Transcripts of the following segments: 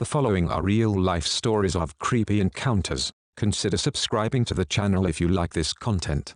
The following are real-life stories of creepy encounters. Consider subscribing to the channel if you like this content.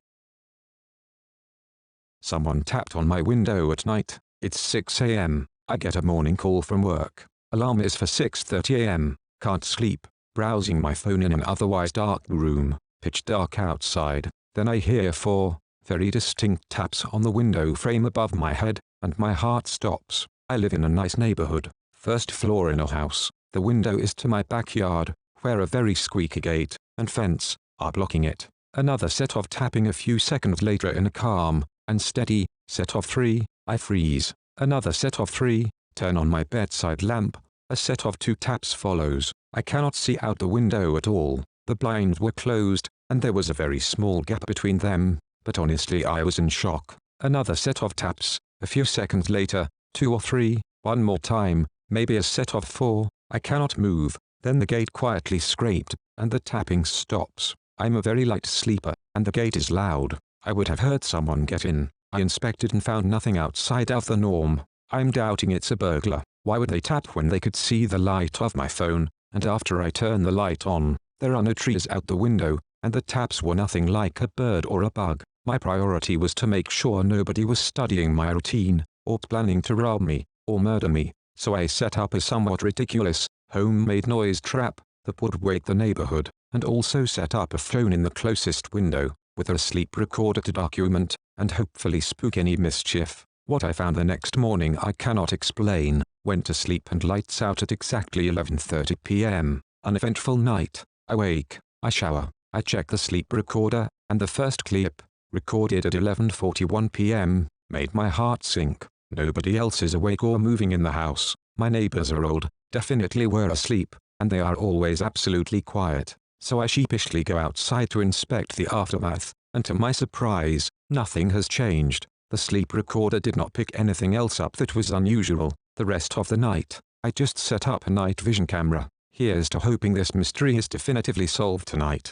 Someone tapped on my window at night. It's 6 a.m. I get a morning call from work. Alarm is for 6:30 a.m. Can't sleep. Browsing my phone in an otherwise dark room. Pitch dark outside. Then I hear 4 very distinct taps on the window frame above my head, and my heart stops. I live in a nice neighborhood. First floor in a house. The window is to my backyard, where a very squeaky gate and fence are blocking it. Another set of tapping a few seconds later in a calm and steady set of 3, I freeze. Another set of 3, turn on my bedside lamp. A set of 2 taps follows. I cannot see out the window at all. The blinds were closed, and there was a very small gap between them, but honestly I was in shock. Another set of taps, a few seconds later, 2 or 3, one more time, maybe a set of 4, I cannot move. Then the gate quietly scraped, and the tapping stops. I'm a very light sleeper, and the gate is loud. I would have heard someone get in. I inspected and found nothing outside of the norm. I'm doubting it's a burglar. Why would they tap when they could see the light of my phone? And after I turn the light on, there are no trees out the window, and the taps were nothing like a bird or a bug. My priority was to make sure nobody was studying my routine, or planning to rob me, or murder me. So I set up a somewhat ridiculous, homemade noise trap that would wake the neighborhood, and also set up a phone in the closest window, with a sleep recorder to document, and hopefully spook any mischief. What I found the next morning I cannot explain. Went to sleep and lights out at exactly 11:30 p.m. Uneventful night. I wake, I shower, I check the sleep recorder, and the first clip, recorded at 11:41 p.m., made my heart sink. Nobody else is awake or moving in the house. My neighbors are old, definitely were asleep, and they are always absolutely quiet. So I sheepishly go outside to inspect the aftermath, and to my surprise, nothing has changed. The sleep recorder did not pick anything else up that was unusual. The rest of the night, I just set up a night vision camera. Here's to hoping this mystery is definitively solved tonight.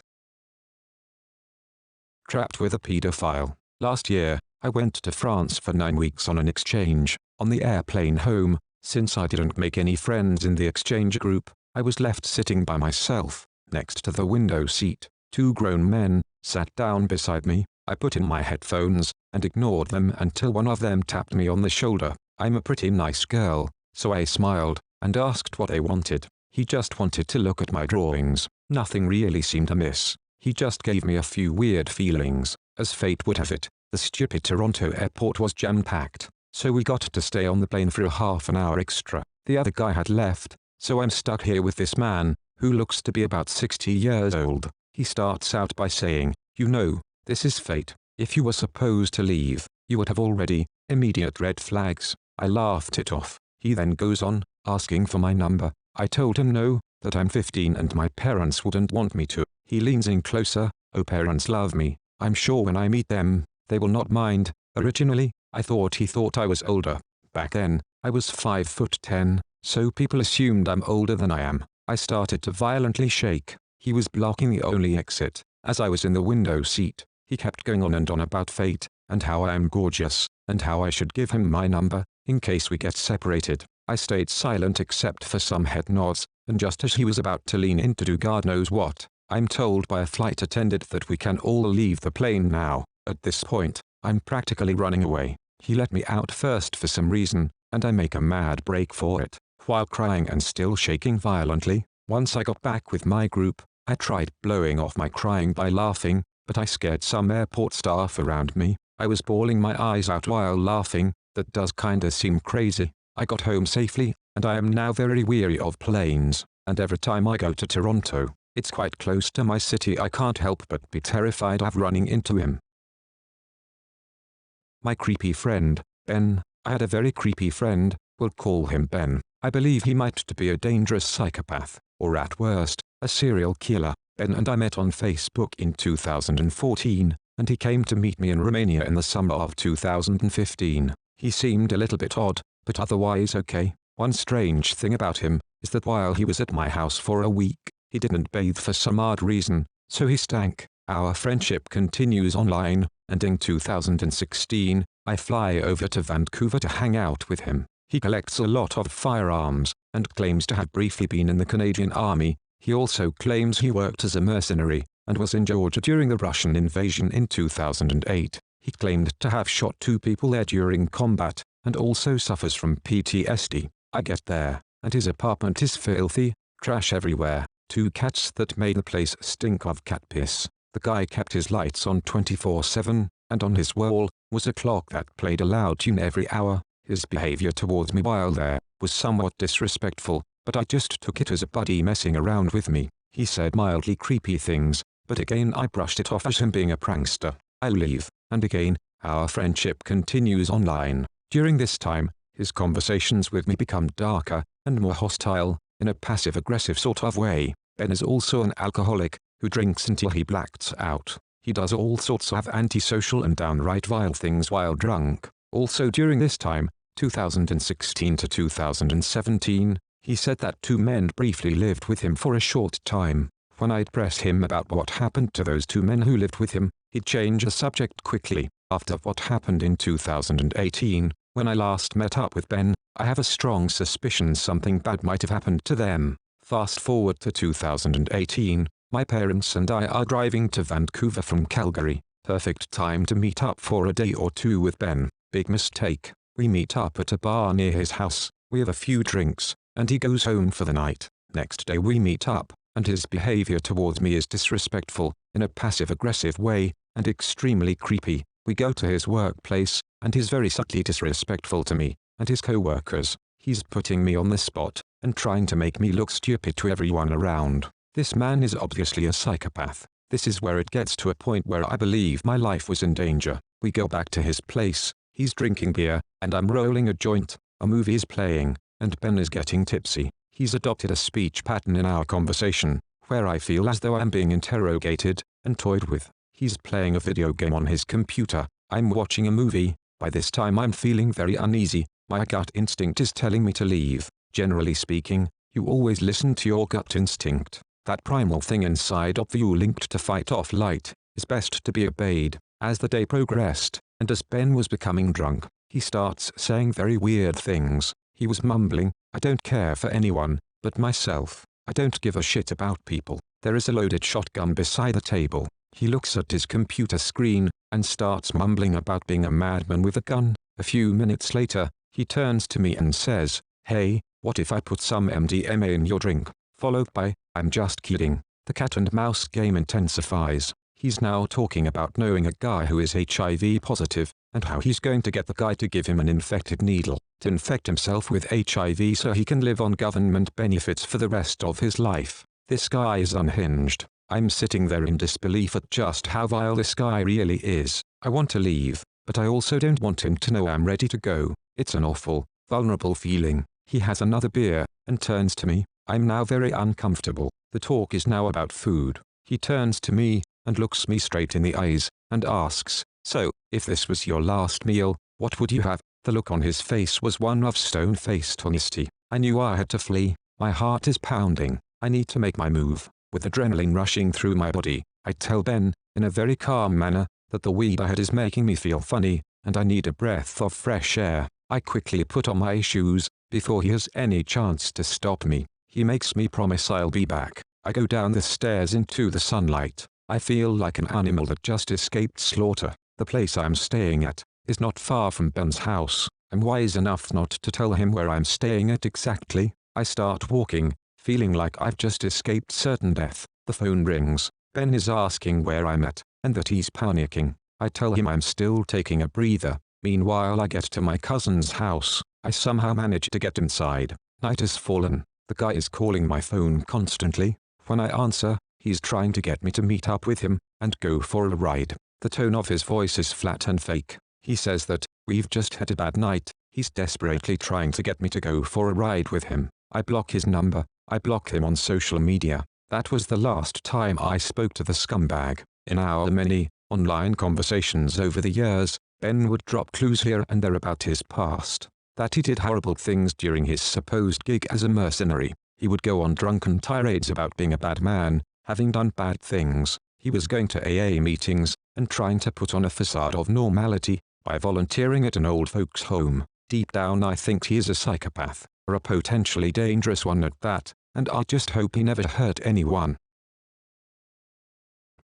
Trapped with a Peder File. Last year, I went to France for 9 weeks on an exchange. On the airplane home, since I didn't make any friends in the exchange group, I was left sitting by myself, next to the window seat. 2 grown men sat down beside me. I put in my headphones, and ignored them until one of them tapped me on the shoulder. I'm a pretty nice girl, so I smiled, and asked what they wanted. He just wanted to look at my drawings. Nothing really seemed amiss. He just gave me a few weird feelings. As fate would have it, the stupid Toronto airport was jam-packed, so we got to stay on the plane for a half an hour extra. The other guy had left, so I'm stuck here with this man, who looks to be about 60 years old. He starts out by saying, "You know, this is fate. If you were supposed to leave, you would have already." Immediate red flags. I laughed it off. He then goes on, asking for my number. I told him no, that I'm 15 and my parents wouldn't want me to. He leans in closer. "Oh, parents love me. I'm sure when I meet them, they will not mind." Originally, I thought he thought I was older. Back then, I was 5'10", so people assumed I'm older than I am. I started to violently shake. He was blocking the only exit. As I was in the window seat, he kept going on and on about fate, and how I am gorgeous, and how I should give him my number, in case we get separated. I stayed silent except for some head nods, and just as he was about to lean in to do God knows what, I'm told by a flight attendant that we can all leave the plane now. At this point, I'm practically running away. He let me out first for some reason, and I make a mad break for it, while crying and still shaking violently. Once I got back with my group, I tried blowing off my crying by laughing, but I scared some airport staff around me. I was bawling my eyes out while laughing. That does kinda seem crazy. I got home safely, and I am now very weary of planes, and every time I go to Toronto, it's quite close to my city. I can't help but be terrified of running into him. My creepy friend, Ben. I had a very creepy friend, we'll call him Ben. I believe he might be a dangerous psychopath, or at worst, a serial killer. Ben and I met on Facebook in 2014, and he came to meet me in Romania in the summer of 2015. He seemed a little bit odd, but otherwise okay. One strange thing about him is that while he was at my house for a week, he didn't bathe for some odd reason, so he stank. Our friendship continues online, and in 2016, I fly over to Vancouver to hang out with him. He collects a lot of firearms, and claims to have briefly been in the Canadian Army. He also claims he worked as a mercenary, and was in Georgia during the Russian invasion in 2008. He claimed to have shot 2 people there during combat, and also suffers from PTSD. I get there, and his apartment is filthy, trash everywhere, 2 cats that made the place stink of cat piss. The guy kept his lights on 24/7, and on his wall was a clock that played a loud tune every hour. His behavior towards me while there was somewhat disrespectful, but I just took it as a buddy messing around with me. He said mildly creepy things, but again I brushed it off as him being a prankster. I leave, and again, our friendship continues online. During this time, his conversations with me become darker and more hostile, in a passive-aggressive sort of way. Ben is also an alcoholic, who drinks until he blacks out. He does all sorts of antisocial and downright vile things while drunk. Also during this time, 2016 to 2017, he said that 2 men briefly lived with him for a short time. When I'd press him about what happened to those 2 men who lived with him, he'd change the subject quickly. After what happened in 2018, when I last met up with Ben, I have a strong suspicion something bad might have happened to them. Fast forward to 2018, my parents and I are driving to Vancouver from Calgary. Perfect time to meet up for a day or 2 with Ben. Big mistake. We meet up at a bar near his house, we have a few drinks, and he goes home for the night. Next day we meet up, and his behavior towards me is disrespectful, in a passive-aggressive way, and extremely creepy. We go to his workplace, and he's very subtly disrespectful to me, and his co-workers. He's putting me on the spot, and trying to make me look stupid to everyone around. This man is obviously a psychopath. This is where it gets to a point where I believe my life was in danger. We go back to his place, he's drinking beer, and I'm rolling a joint, a movie is playing, and Ben is getting tipsy. He's adopted a speech pattern in our conversation, where I feel as though I'm being interrogated, and toyed with. He's playing a video game on his computer, I'm watching a movie. By this time I'm feeling very uneasy, my gut instinct is telling me to leave. Generally speaking, you always listen to your gut instinct. That primal thing inside of you linked to fight or flight, is best to be obeyed. As the day progressed, and as Ben was becoming drunk, he starts saying very weird things. He was mumbling, "I don't care for anyone, but myself. I don't give a shit about people." There is a loaded shotgun beside the table. He looks at his computer screen, and starts mumbling about being a madman with a gun. A few minutes later, he turns to me and says, "Hey, what if I put some MDMA in your drink?" Followed by, "I'm just kidding." The cat and mouse game intensifies. He's now talking about knowing a guy who is HIV positive, and how he's going to get the guy to give him an infected needle, to infect himself with HIV so he can live on government benefits for the rest of his life. This guy is unhinged. I'm sitting there in disbelief at just how vile this guy really is. I want to leave, but I also don't want him to know I'm ready to go. It's an awful, vulnerable feeling. He has another beer, and turns to me. I'm now very uncomfortable. The talk is now about food. He turns to me, and looks me straight in the eyes, and asks, "So, if this was your last meal, what would you have?" The look on his face was one of stone-faced honesty. I knew I had to flee. My heart is pounding. I need to make my move. With adrenaline rushing through my body, I tell Ben, in a very calm manner, that the weed I had is making me feel funny, and I need a breath of fresh air. I quickly put on my shoes, before he has any chance to stop me. He makes me promise I'll be back. I go down the stairs into the sunlight. I feel like an animal that just escaped slaughter. The place I'm staying at is not far from Ben's house. I'm wise enough not to tell him where I'm staying at exactly. I start walking, feeling like I've just escaped certain death. The phone rings. Ben is asking where I'm at, and that he's panicking. I tell him I'm still taking a breather. Meanwhile I get to my cousin's house. I somehow manage to get inside. Night has fallen. The guy is calling my phone constantly. When I answer, he's trying to get me to meet up with him, and go for a ride. The tone of his voice is flat and fake. He says that, "We've just had a bad night." He's desperately trying to get me to go for a ride with him. I block his number. I block him on social media. That was the last time I spoke to the scumbag. In our many online conversations over the years, Ben would drop clues here and there about his past. That he did horrible things during his supposed gig as a mercenary. He would go on drunken tirades about being a bad man, having done bad things. He was going to AA meetings, and trying to put on a facade of normality, by volunteering at an old folks' home. Deep down I think he is a psychopath, or a potentially dangerous one at that, and I just hope he never hurt anyone.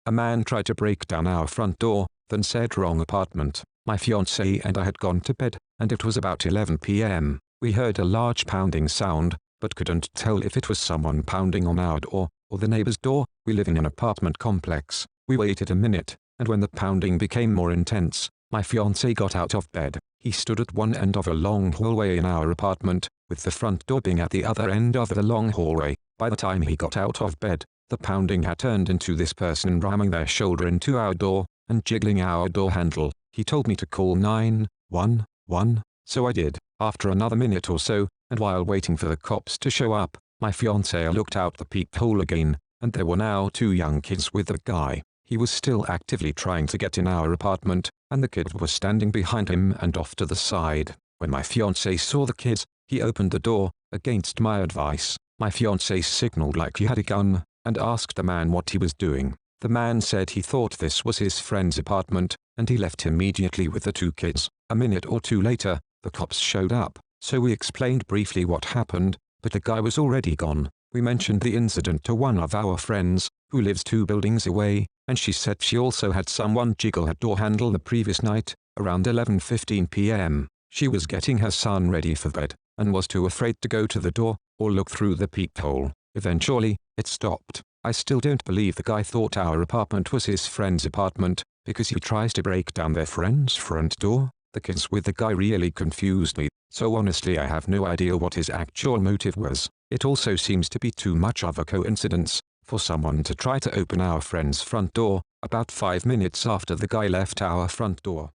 A man tried to break down our front door, then said wrong apartment. My fiancée and I had gone to bed, and it was about 11 p.m. We heard a large pounding sound, but couldn't tell if it was someone pounding on our door, or the neighbor's door. We live in an apartment complex. We waited a minute, and when the pounding became more intense, my fiancé got out of bed. He stood at one end of a long hallway in our apartment, with the front door being at the other end of the long hallway. By the time he got out of bed, the pounding had turned into this person ramming their shoulder into our door, and jiggling our door handle. He told me to call 911, so I did. After another minute or so, and while waiting for the cops to show up, my fiancé looked out the peephole again, and there were now 2 young kids with the guy. He was still actively trying to get in our apartment, and the kid was standing behind him and off to the side. When my fiancé saw the kids, he opened the door. Against my advice, my fiancé signaled like he had a gun, and asked the man what he was doing. The man said he thought this was his friend's apartment, and he left immediately with the 2 kids. A minute or 2 later, the cops showed up, so we explained briefly what happened, but the guy was already gone. We mentioned the incident to one of our friends, who lives 2 buildings away, and she said she also had someone jiggle her door handle the previous night, around 11:15 p.m. She was getting her son ready for bed, and was too afraid to go to the door, or look through the peephole. Eventually, it stopped. I still don't believe the guy thought our apartment was his friend's apartment, because he tries to break down their friend's front door. The kids with the guy really confused me, so honestly I have no idea what his actual motive was. It also seems to be too much of a coincidence for someone to try to open our friend's front door, about 5 minutes after the guy left our front door.